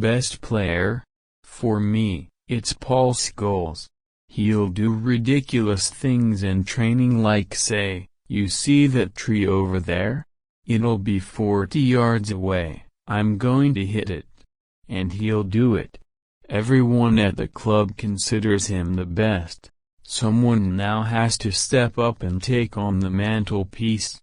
Best player? For me, it's Paul Scholes. He'll do ridiculous things in training, like say, "You see that tree over there? It'll be 40 yards away, I'm going to hit it." And he'll do it. Everyone at the club considers him the best. Someone now has to step up and take on the mantelpiece.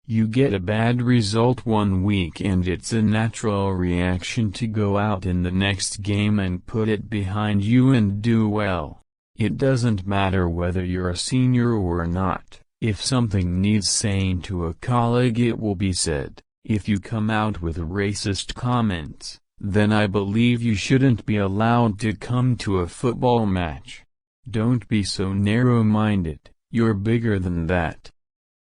You get a bad result one week and it's a natural reaction to go out in the next game and put it behind you and do well. It doesn't matter whether you're a senior or not. If something needs saying to a colleague, it will be said. If you come out with racist comments, then I believe you shouldn't be allowed to come to a football match. Don't be so narrow-minded, you're bigger than that.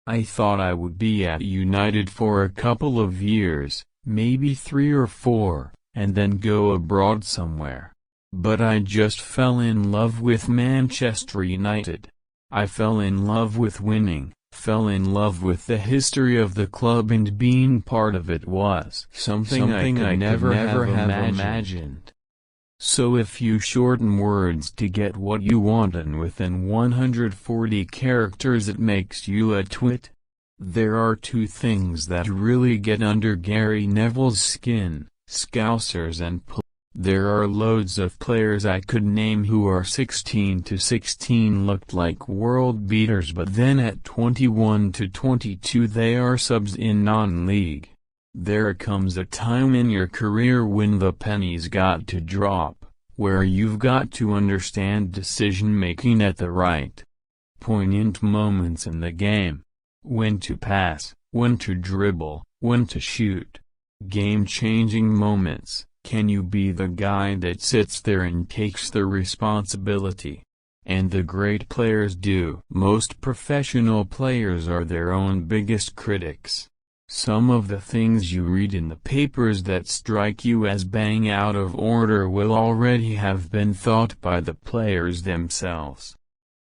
I thought I would be at United for a couple of years, maybe 3 or 4, and then go abroad somewhere. But I just fell in love with Manchester United. I fell in love with winning, fell in love with the history of the club, and being part of it was something I could never have imagined. So if you shorten words to get what you want and within 140 characters it makes you a twit. There are two things that really get under Gary Neville's skin: Scousers and There are loads of players I could name who are 16 to 16 looked like world beaters, but then at 21 to 22 they are subs in non-league. There comes a time in your career when the penny's got to drop, where you've got to understand decision-making at the right poignant moments in the game. When to pass, when to dribble, when to shoot. Game-changing moments. Can you be the guy that sits there and takes the responsibility? And the great players do. Most professional players are their own biggest critics. Some of the things you read in the papers that strike you as bang out of order will already have been thought by the players themselves.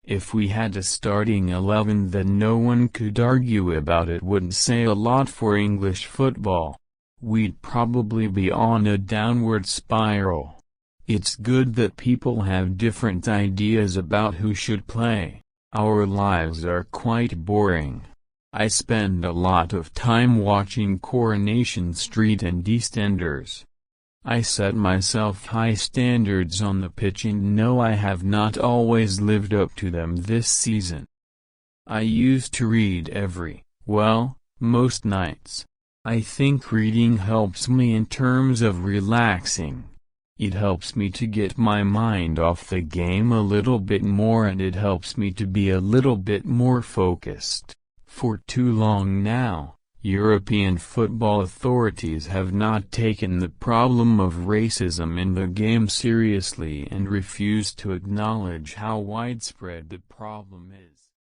If we had a starting 11 that no one could argue about, it wouldn't say a lot for English football. We'd probably be on a downward spiral. It's good that people have different ideas about who should play. Our lives are quite boring. I spend a lot of time watching Coronation Street and EastEnders. I set myself high standards on the pitch and know I have not always lived up to them this season. I used to read most nights. I think reading helps me in terms of relaxing. It helps me to get my mind off the game a little bit more, and it helps me to be a little bit more focused. For too long now, European football authorities have not taken the problem of racism in the game seriously and refused to acknowledge how widespread the problem is.